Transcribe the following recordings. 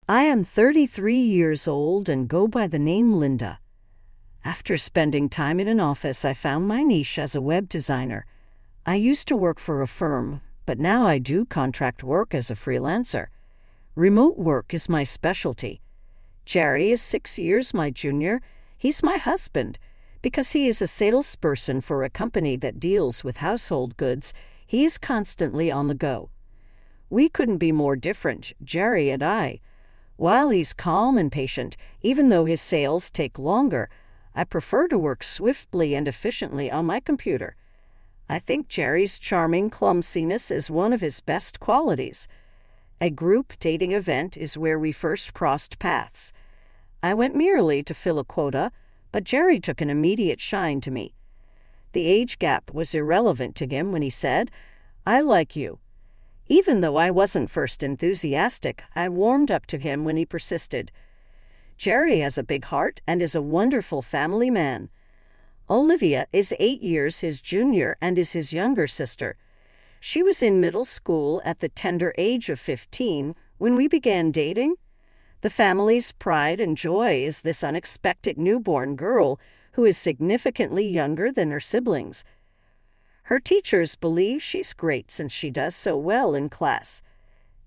I am 33 years old and go by the name Linda. After spending time in an office, I found my niche as a web designer. I used to work for a firm, but now I do contract work as a freelancer. Remote work is my specialty. Jerry is 6 years my junior. He's my husband. Because he is a salesperson for a company that deals with household goods, he is constantly on the go. We couldn't be more different, Jerry and I. While he's calm and patient, even though his sales take longer, I prefer to work swiftly and efficiently on my computer. I think Jerry's charming clumsiness is one of his best qualities. A group dating event is where we first crossed paths. I went merely to fill a quota, but Jerry took an immediate shine to me. The age gap was irrelevant to him when he said, "I like you." Even though I wasn't first enthusiastic, I warmed up to him when he persisted. Jerry has a big heart and is a wonderful family man. Olivia is 8 years his junior and is his younger sister. She was in middle school at the tender age of 15 when we began dating. The family's pride and joy is this unexpected newborn girl who is significantly younger than her siblings. Her teachers believe she's great since she does so well in class.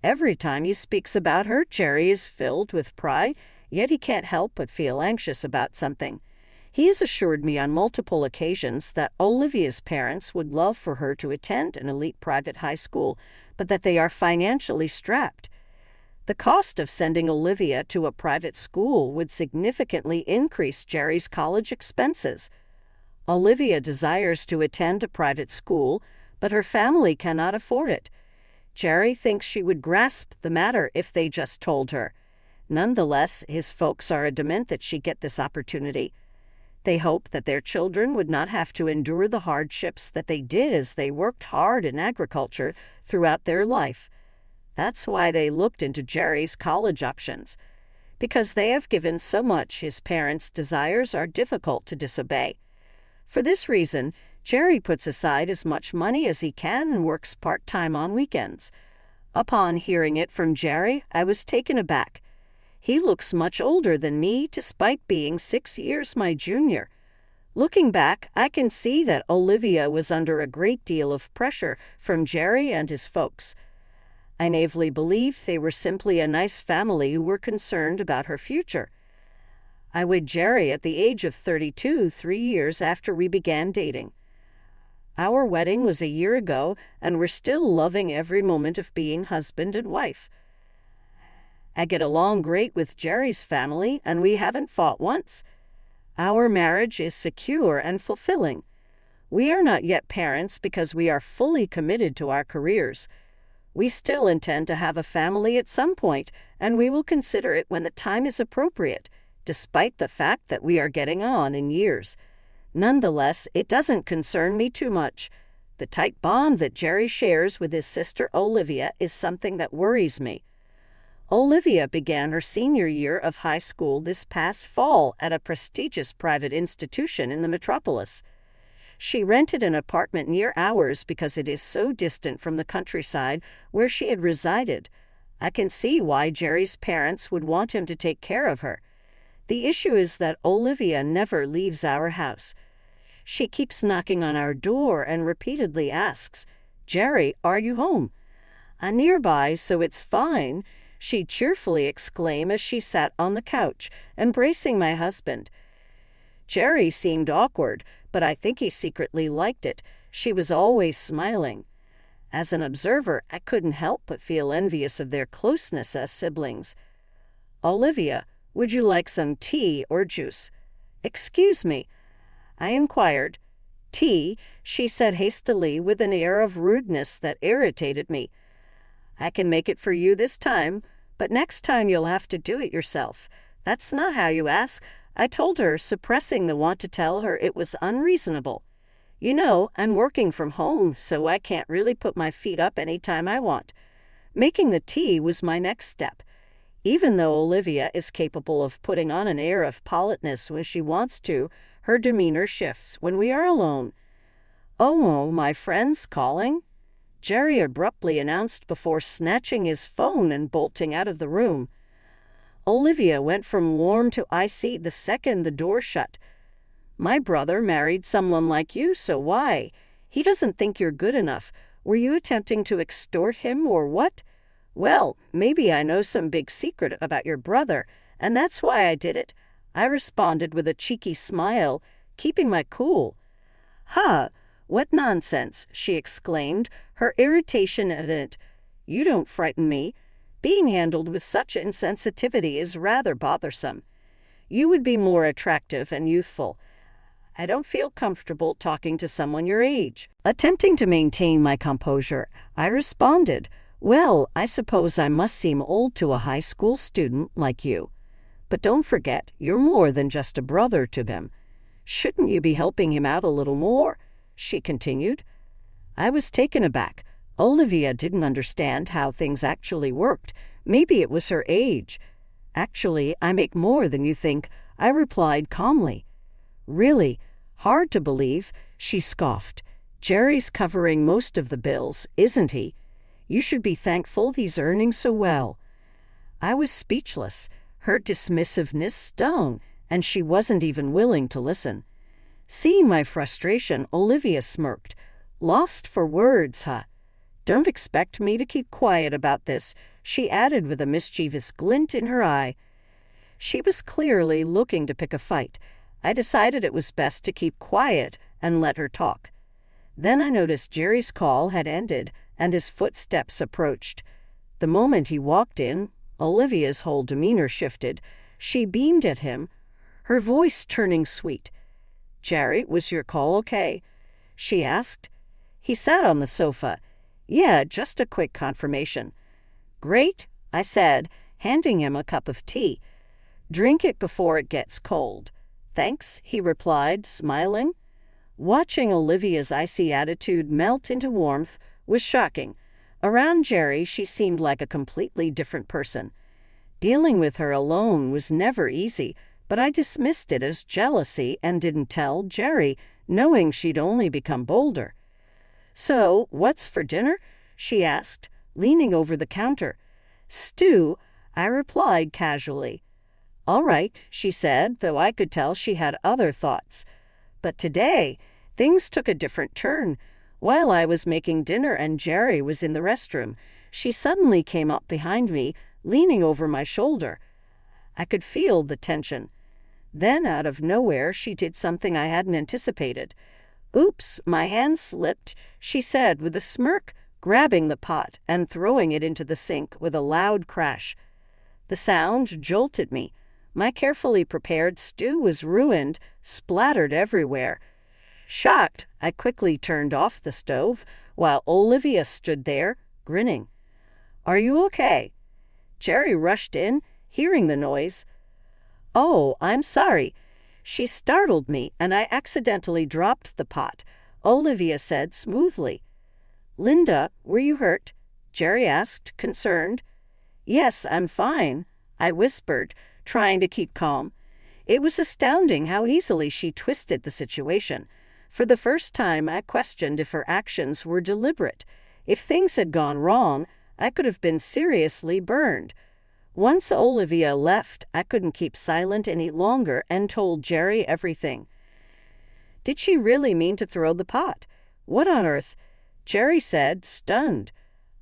Every time he speaks about her, Jerry is filled with pride, yet he can't help but feel anxious about something. He has assured me on multiple occasions that Olivia's parents would love for her to attend an elite private high school, but that they are financially strapped. The cost of sending Olivia to a private school would significantly increase Jerry's college expenses. Olivia desires to attend a private school, but her family cannot afford it. Jerry thinks she would grasp the matter if they just told her. Nonetheless, his folks are adamant that she get this opportunity. They hope that their children would not have to endure the hardships that they did as they worked hard in agriculture throughout their life. That's why they looked into Jerry's college options. Because they have given so much, his parents' desires are difficult to disobey. For this reason, Jerry puts aside as much money as he can and works part-time on weekends. Upon hearing it from Jerry, I was taken aback. He looks much older than me, despite being 6 years my junior. Looking back, I can see that Olivia was under a great deal of pressure from Jerry and his folks. I naively believed they were simply a nice family who were concerned about her future. I wed Jerry at the age of 32, 3 years after we began dating. Our wedding was a year ago, and we're still loving every moment of being husband and wife. I get along great with Jerry's family, and we haven't fought once. Our marriage is secure and fulfilling. We are not yet parents because we are fully committed to our careers. We still intend to have a family at some point, and we will consider it when the time is appropriate, despite the fact that we are getting on in years. Nonetheless, it doesn't concern me too much. The tight bond that Jerry shares with his sister Olivia is something that worries me. Olivia began her senior year of high school this past fall at a prestigious private institution in the metropolis. She rented an apartment near ours because it is so distant from the countryside where she had resided. I can see why Jerry's parents would want him to take care of her. The issue is that Olivia never leaves our house. She keeps knocking on our door and repeatedly asks, "Jerry, are you home?" "I'm nearby, so it's fine," she'd cheerfully exclaim as she sat on the couch, embracing my husband. Jerry seemed awkward, but I think he secretly liked it. She was always smiling. As an observer, I couldn't help but feel envious of their closeness as siblings. "Olivia, would you like some tea or juice?" "Excuse me," I inquired. "Tea," she said hastily with an air of rudeness that irritated me. "I can make it for you this time, but next time you'll have to do it yourself. That's not how you ask," I told her, suppressing the want to tell her it was unreasonable. "You know, I'm working from home, so I can't really put my feet up any time I want." Making the tea was my next step. Even though Olivia is capable of putting on an air of politeness when she wants to, her demeanor shifts when we are alone. "Oh, my friend's calling," Jerry abruptly announced before snatching his phone and bolting out of the room. Olivia went from warm to icy the second the door shut. My brother married someone like you, so why? He doesn't think you're good enough. Were you attempting to extort him or what? Well, maybe I know some big secret about your brother, and that's why I did it. I responded with a cheeky smile, keeping my cool. "Huh, what nonsense," she exclaimed, her irritation evident. "You don't frighten me. Being handled with such insensitivity is rather bothersome. You would be more attractive and youthful. I don't feel comfortable talking to someone your age." Attempting to maintain my composure, I responded, "Well, I suppose I must seem old to a high school student like you. But don't forget, you're more than just a brother to him. Shouldn't you be helping him out a little more?" she continued. I was taken aback. Olivia didn't understand how things actually worked. Maybe it was her age. "Actually, I make more than you think," I replied calmly. "Really? Hard to believe," she scoffed. "Jerry's covering most of the bills, isn't he? You should be thankful he's earning so well." I was speechless. Her dismissiveness stung, and she wasn't even willing to listen. Seeing my frustration, Olivia smirked. "Lost for words, huh? Don't expect me to keep quiet about this," she added with a mischievous glint in her eye. She was clearly looking to pick a fight. I decided it was best to keep quiet and let her talk. Then I noticed Jerry's call had ended, and his footsteps approached. The moment he walked in, Olivia's whole demeanor shifted. She beamed at him, her voice turning sweet. "Jerry, was your call okay?" she asked. He sat on the sofa. "Yeah, just a quick confirmation." "Great," I said, handing him a cup of tea. "Drink it before it gets cold." "Thanks," he replied, smiling. Watching Olivia's icy attitude melt into warmth was shocking. Around Jerry, she seemed like a completely different person. Dealing with her alone was never easy, but I dismissed it as jealousy and didn't tell Jerry, knowing she'd only become bolder. "So, what's for dinner?" she asked, leaning over the counter. "Stew," I replied casually. "All right," she said, though I could tell she had other thoughts. But today, things took a different turn. While I was making dinner and Jerry was in the restroom, she suddenly came up behind me, leaning over my shoulder. I could feel the tension. Then, out of nowhere, she did something I hadn't anticipated. "Oops, my hand slipped," she said with a smirk, grabbing the pot and throwing it into the sink with a loud crash. The sound jolted me. My carefully prepared stew was ruined, splattered everywhere. Shocked, I quickly turned off the stove, while Olivia stood there, grinning. "Are you okay?" Jerry rushed in, hearing the noise. "Oh, I'm sorry." She startled me, and I accidentally dropped the pot, Olivia said smoothly. "Linda, were you hurt?" Jerry asked, concerned. "Yes, I'm fine," I whispered, trying to keep calm. It was astounding how easily she twisted the situation. For the first time, I questioned if her actions were deliberate. If things had gone wrong, I could have been seriously burned. Once Olivia left, I couldn't keep silent any longer and told Jerry everything. "Did she really mean to throw the pot? What on earth?" Jerry said, stunned.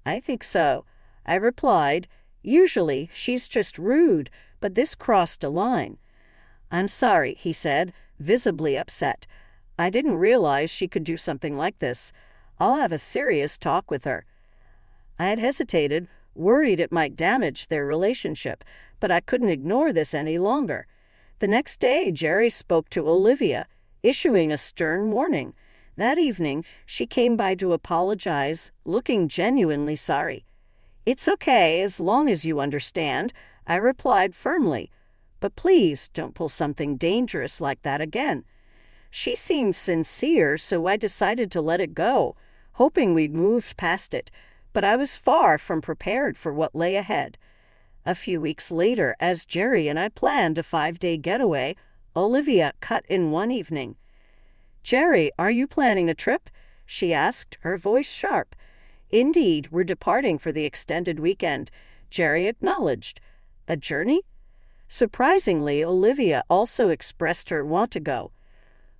"I think so," I replied. "Usually, she's just rude, but this crossed a line." "I'm sorry," he said, visibly upset. "I didn't realize she could do something like this. I'll have a serious talk with her." I had hesitated, worried it might damage their relationship, but I couldn't ignore this any longer. The next day, Jerry spoke to Olivia, issuing a stern warning. That evening, she came by to apologize, looking genuinely sorry. "It's okay, as long as you understand," I replied firmly. "But please don't pull something dangerous like that again." She seemed sincere, so I decided to let it go, hoping we'd moved past it, but I was far from prepared for what lay ahead. A few weeks later, as Jerry and I planned a 5-day getaway, Olivia cut in one evening. "Jerry, are you planning a trip?" she asked, her voice sharp. "Indeed, we're departing for the extended weekend," Jerry acknowledged. "A journey?" Surprisingly, Olivia also expressed her want to go.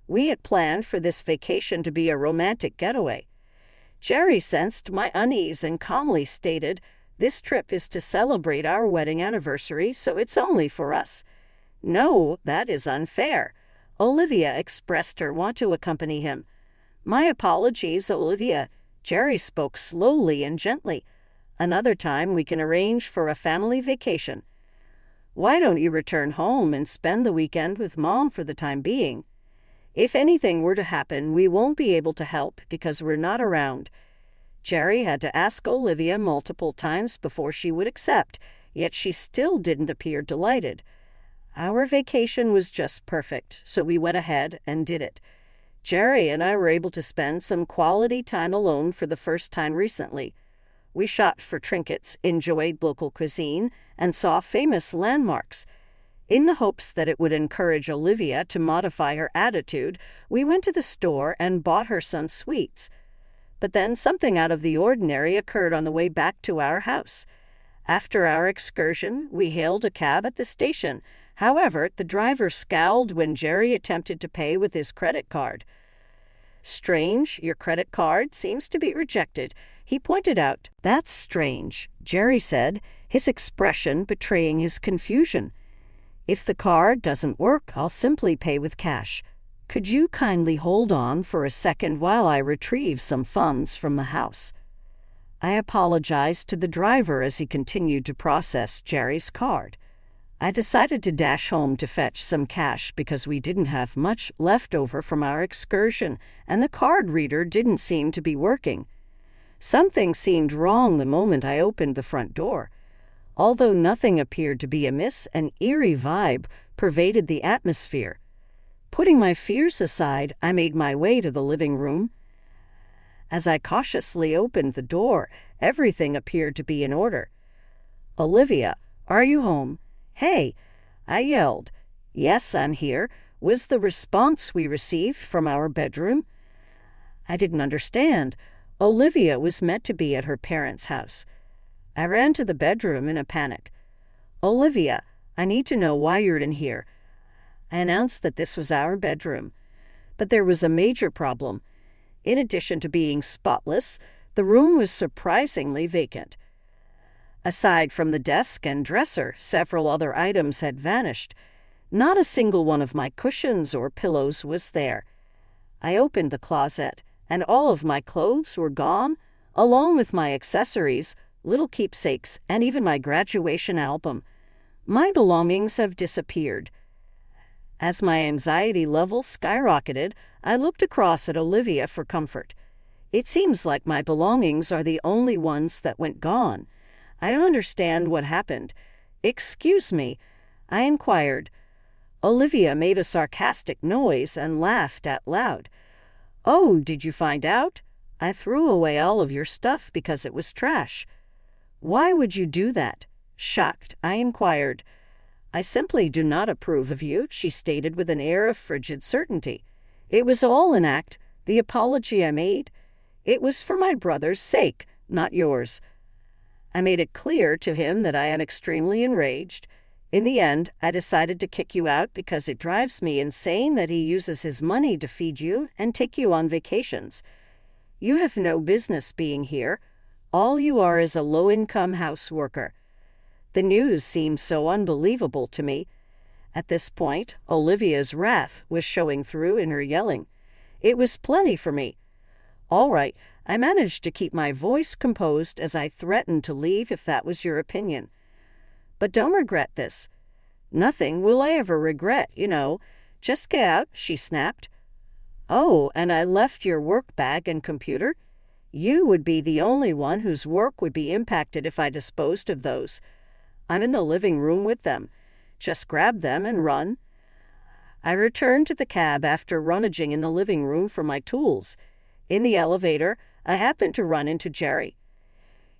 We had planned for this vacation to be a romantic getaway. Jerry sensed my unease and calmly stated, "This trip is to celebrate our wedding anniversary, so it's only for us." "No, that is unfair." Olivia expressed her want to accompany him. "My apologies, Olivia." Jerry spoke slowly and gently. "Another time we can arrange for a family vacation. Why don't you return home and spend the weekend with Mom for the time being? If anything were to happen, we won't be able to help because we're not around." Jerry had to ask Olivia multiple times before she would accept, yet she still didn't appear delighted. Our vacation was just perfect, so we went ahead and did it. Jerry and I were able to spend some quality time alone for the first time recently. We shopped for trinkets, enjoyed local cuisine, and saw famous landmarks. In the hopes that it would encourage Olivia to modify her attitude, we went to the store and bought her some sweets. But then something out of the ordinary occurred on the way back to our house. After our excursion, we hailed a cab at the station. However, the driver scowled when Jerry attempted to pay with his credit card. "Strange, your credit card seems to be rejected," he pointed out. "That's strange," Jerry said, his expression betraying his confusion. "If the card doesn't work, I'll simply pay with cash. Could you kindly hold on for a second while I retrieve some funds from the house?" I apologized to the driver as he continued to process Jerry's card. I decided to dash home to fetch some cash because we didn't have much left over from our excursion, and the card reader didn't seem to be working. Something seemed wrong the moment I opened the front door. Although nothing appeared to be amiss, an eerie vibe pervaded the atmosphere. Putting my fears aside, I made my way to the living room. As I cautiously opened the door, everything appeared to be in order. "Olivia, are you home?" "Hey," I yelled. "Yes, I'm here," was the response we received from our bedroom. I didn't understand. Olivia was meant to be at her parents' house. I ran to the bedroom in a panic. "Olivia, I need to know why you're in here." I announced that this was our bedroom. But there was a major problem. In addition to being spotless, the room was surprisingly vacant. Aside from the desk and dresser, several other items had vanished. Not a single one of my cushions or pillows was there. I opened the closet, and all of my clothes were gone, along with my accessories, little keepsakes, and even my graduation album. My belongings have disappeared. As my anxiety level skyrocketed, I looked across at Olivia for comfort. "It seems like my belongings are the only ones that went gone. I don't understand what happened." "Excuse me," I inquired. Olivia made a sarcastic noise and laughed out loud. "Oh, did you find out? I threw away all of your stuff because it was trash." "Why would you do that?" Shocked, I inquired. "I simply do not approve of you," she stated with an air of frigid certainty. "It was all an act. The apology I made, it was for my brother's sake, not yours." I made it clear to him that I am extremely enraged. In the end, I decided to kick you out because it drives me insane that he uses his money to feed you and take you on vacations. You have no business being here. All you are is a low-income house worker. The news seemed so unbelievable to me. At this point, Olivia's wrath was showing through in her yelling. It was plenty for me. All right, I managed to keep my voice composed as I threatened to leave if that was your opinion. "But don't regret this." "Nothing will I ever regret, you know. Just get out," she snapped. "Oh, and I left your work bag and computer? You would be the only one whose work would be impacted if I disposed of those. I'm in the living room with them. Just grab them and run." I returned to the cab after rummaging in the living room for my tools. In the elevator, I happened to run into Jerry.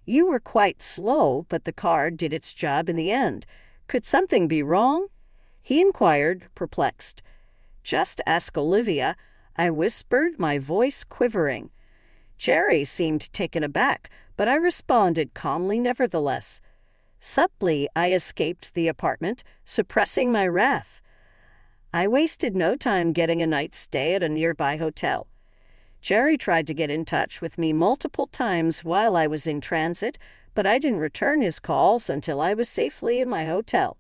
"You were quite slow, but the car did its job in the end. Could something be wrong?" he inquired, perplexed. "Just ask Olivia," I whispered, my voice quivering. Jerry seemed taken aback, but I responded calmly nevertheless. Subtly, I escaped the apartment, suppressing my wrath. I wasted no time getting a night's stay at a nearby hotel. Jerry tried to get in touch with me multiple times while I was in transit, but I didn't return his calls until I was safely in my hotel.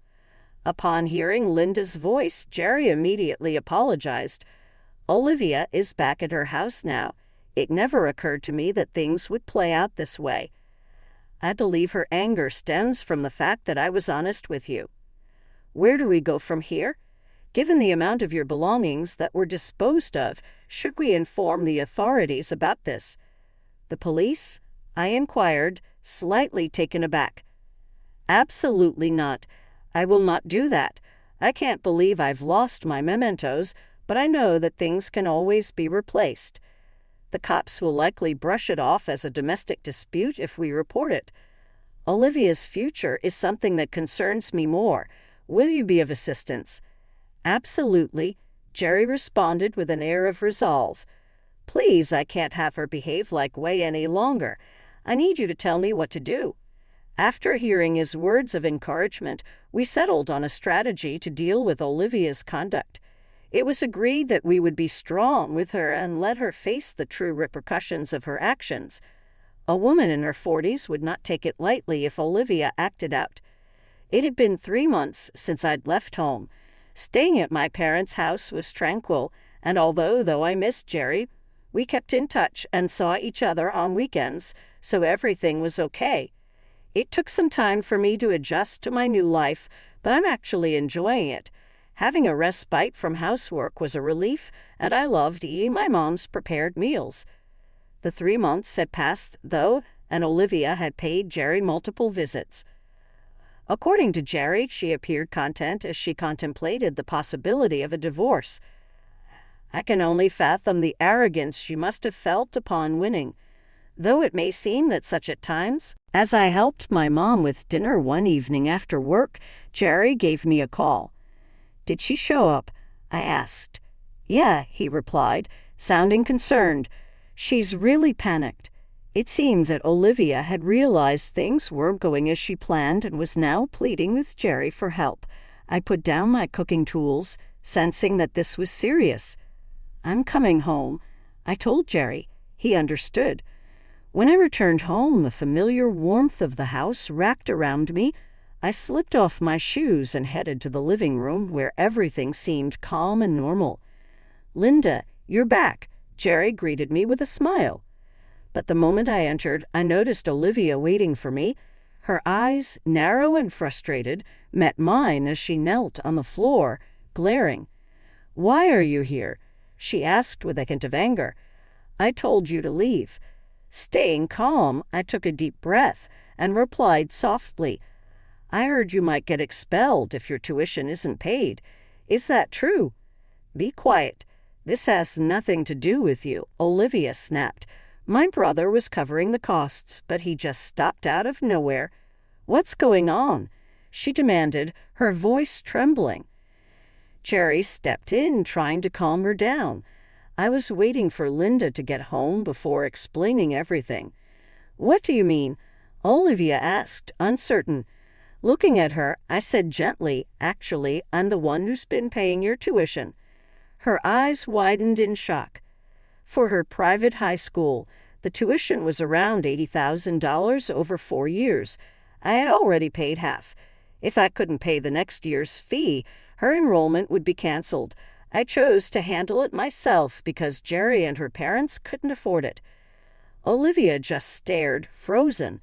Upon hearing Linda's voice, Jerry immediately apologized. Olivia is back at her house now. It never occurred to me that things would play out this way. I believe her anger stems from the fact that I was honest with you. Where do we go from here? Given the amount of your belongings that were disposed of, should we inform the authorities about this? The police? I inquired, slightly taken aback. Absolutely not. I will not do that. I can't believe I've lost my mementos, but I know that things can always be replaced. The cops will likely brush it off as a domestic dispute if we report it. Olivia's future is something that concerns me more. Will you be of assistance? Absolutely, Jerry responded with an air of resolve. Please, I can't have her behave like way any longer. I need you to tell me what to do. After hearing his words of encouragement, we settled on a strategy to deal with Olivia's conduct. It was agreed that we would be strong with her and let her face the true repercussions of her actions. A woman in her 40s would not take it lightly if Olivia acted out. It had been 3 months since I'd left home. Staying at my parents' house was tranquil, and although I missed Jerry, we kept in touch and saw each other on weekends, so everything was okay. It took some time for me to adjust to my new life, but I'm actually enjoying it. Having a respite from housework was a relief, and I loved eating my mom's prepared meals. The 3 months had passed, though, and Olivia had paid Jerry multiple visits. According to Jerry, she appeared content as she contemplated the possibility of a divorce. I can only fathom the arrogance she must have felt upon winning, though it may seem that such at times. As I helped my mom with dinner one evening after work, Jerry gave me a call. Did she show up? I asked. Yeah, he replied, sounding concerned. She's really panicked. It seemed that Olivia had realized things weren't going as she planned and was now pleading with Jerry for help. I put down my cooking tools, sensing that this was serious. I'm coming home, I told Jerry. He understood. When I returned home, the familiar warmth of the house wrapped around me. I slipped off my shoes and headed to the living room where everything seemed calm and normal. Linda, you're back, Jerry greeted me with a smile. But the moment I entered, I noticed Olivia waiting for me. Her eyes, narrow and frustrated, met mine as she knelt on the floor, glaring. Why are you here? She asked with a hint of anger. I told you to leave. Staying calm, I took a deep breath and replied softly, I heard you might get expelled if your tuition isn't paid. Is that true? Be quiet. This has nothing to do with you, Olivia snapped. My brother was covering the costs, but he just stopped out of nowhere. What's going on? She demanded, her voice trembling. Jerry stepped in, trying to calm her down. I was waiting for Linda to get home before explaining everything. What do you mean? Olivia asked, uncertain. Looking at her, I said gently, actually, I'm the one who's been paying your tuition. Her eyes widened in shock. For her private high school, the tuition was around $80,000 over 4 years. I had already paid half. If I couldn't pay the next year's fee, her enrollment would be canceled. I chose to handle it myself because Jerry and her parents couldn't afford it. Olivia just stared, frozen.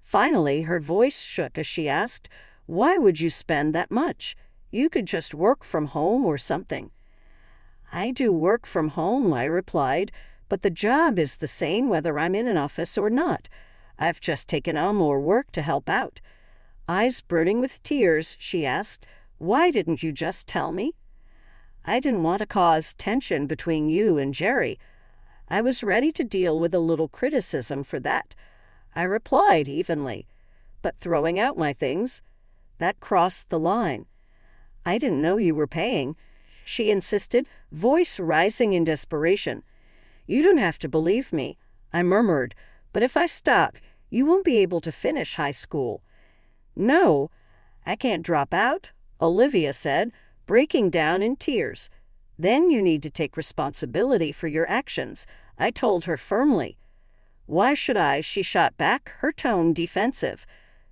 Finally, her voice shook as she asked, Why would you spend that much? You could just work from home or something. I do work from home, I replied, but the job is the same whether I'm in an office or not. I've just taken on more work to help out. Eyes burning with tears, she asked, Why didn't you just tell me? I didn't want to cause tension between you and Jerry. I was ready to deal with a little criticism for that. I replied evenly, but throwing out my things, that crossed the line. I didn't know you were paying, she insisted, voice rising in desperation. You don't have to believe me, I murmured, but if I stop, you won't be able to finish high school. "No, I can't drop out," Olivia said, breaking down in tears. "Then you need to take responsibility for your actions," I told her firmly. "Why should I?" she shot back, her tone defensive.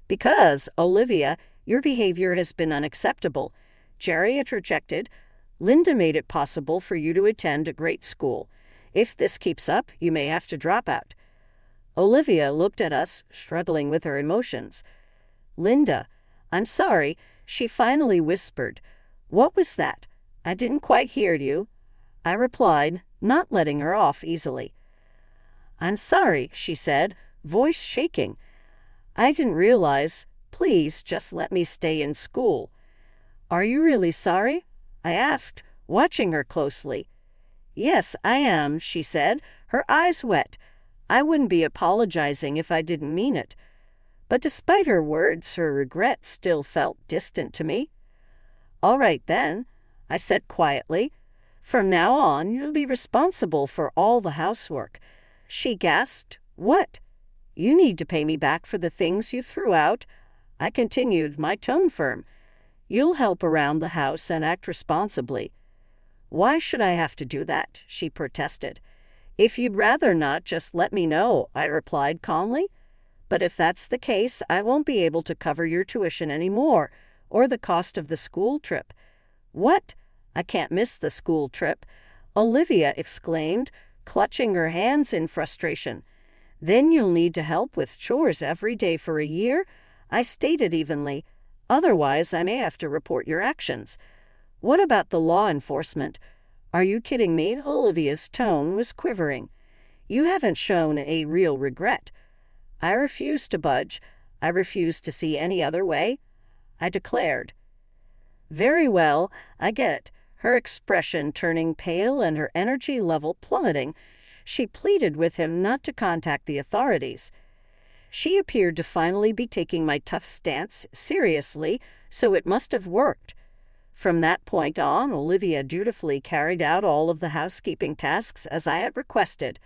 "Because, Olivia, your behavior has been unacceptable. Jerry interjected. "Linda made it possible for you to attend a great school. If this keeps up, you may have to drop out." Olivia looked at us, struggling with her emotions. "Linda, I'm sorry," she finally whispered. "What was that? I didn't quite hear you," I replied, not letting her off easily. "I'm sorry," she said, voice shaking. "I didn't realize. Please just let me stay in school." "Are you really sorry?" I asked, watching her closely. "Yes, I am," she said, her eyes wet. "I wouldn't be apologizing if I didn't mean it." But despite her words, her regret still felt distant to me. "All right then," I said quietly. "From now on, you'll be responsible for all the housework." She gasped. "What? You need to pay me back for the things you threw out?" I continued, my tone firm. "You'll help around the house and act responsibly." "Why should I have to do that?" she protested. "If you'd rather not, just let me know," I replied calmly. "But if that's the case, I won't be able to cover your tuition anymore, or the cost of the school trip." "What? I can't miss the school trip," Olivia exclaimed, clutching her hands in frustration. "Then you'll need to help with chores every day for a year," I stated evenly. "Otherwise, I may have to report your actions." "What about the law enforcement?" "Are you kidding me?" Olivia's tone was quivering. "You haven't shown a real regret." I refused to budge. I refused to see any other way. I declared. "Very well, I get it." Her expression turning pale and her energy level plummeting, she pleaded with him not to contact the authorities. She appeared to finally be taking my tough stance seriously, so it must have worked. From that point on, Olivia dutifully carried out all of the housekeeping tasks as I had requested.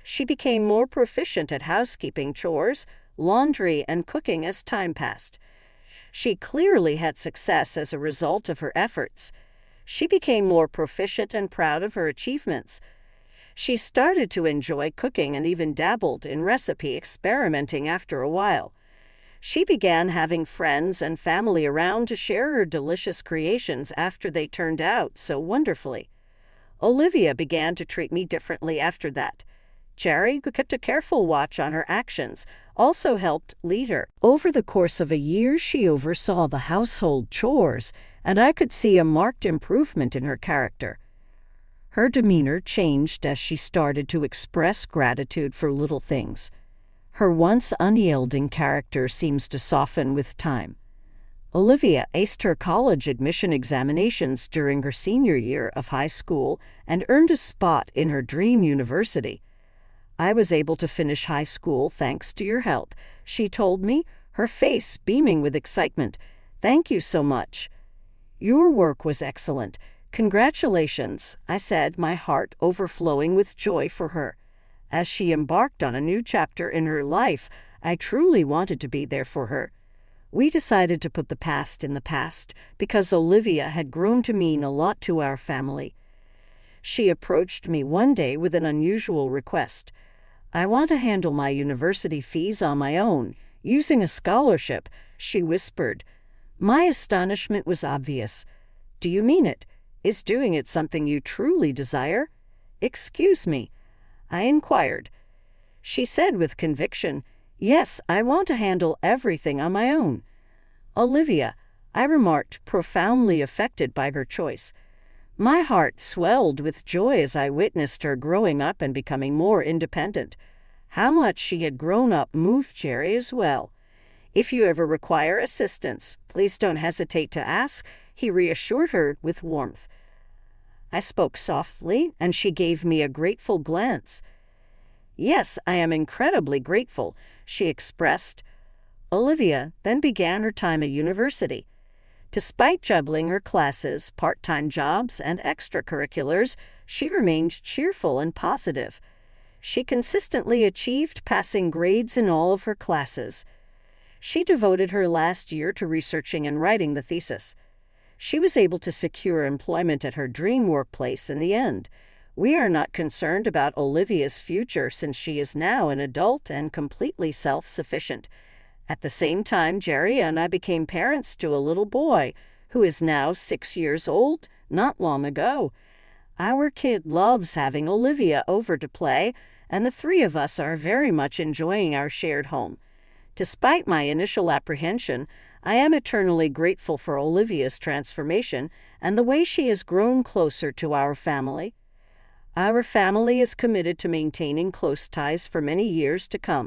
She became more proficient at housekeeping chores, laundry, and cooking as time passed. She clearly had success as a result of her efforts. She became more proficient and proud of her achievements. She started to enjoy cooking and even dabbled in recipe experimenting after a while. She began having friends and family around to share her delicious creations after they turned out so wonderfully. Olivia began to treat me differently after that. Jerry, who kept a careful watch on her actions, also helped lead her. Over the course of a year, she oversaw the household chores, and I could see a marked improvement in her character. Her demeanor changed as she started to express gratitude for little things. Her once unyielding character seems to soften with time. Olivia aced her college admission examinations during her senior year of high school and earned a spot in her dream university. "I was able to finish high school thanks to your help," she told me, her face beaming with excitement. "Thank you so much." "Your work was excellent. Congratulations," I said, my heart overflowing with joy for her. As she embarked on a new chapter in her life, I truly wanted to be there for her. We decided to put the past in the past because Olivia had grown to mean a lot to our family. She approached me one day with an unusual request. "I want to handle my university fees on my own, using a scholarship," she whispered. My astonishment was obvious. "Do you mean it? Is doing it something you truly desire?" "Excuse me?" I inquired. She said with conviction, "Yes, I want to handle everything on my own." "Olivia," I remarked, profoundly affected by her choice. My heart swelled with joy as I witnessed her growing up and becoming more independent. How much she had grown up moved Jerry as well. "If you ever require assistance, please don't hesitate to ask," he reassured her with warmth. I spoke softly, and she gave me a grateful glance. "Yes, I am incredibly grateful," she expressed. Olivia then began her time at university. Despite juggling her classes, part-time jobs, and extracurriculars, she remained cheerful and positive. She consistently achieved passing grades in all of her classes. She devoted her last year to researching and writing the thesis. She was able to secure employment at her dream workplace in the end. We are not concerned about Olivia's future since she is now an adult and completely self-sufficient. At the same time, Jerry and I became parents to a little boy who is now 6 years old, not long ago. Our kid loves having Olivia over to play, and the three of us are very much enjoying our shared home. Despite my initial apprehension, I am eternally grateful for Olivia's transformation and the way she has grown closer to our family. Our family is committed to maintaining close ties for many years to come.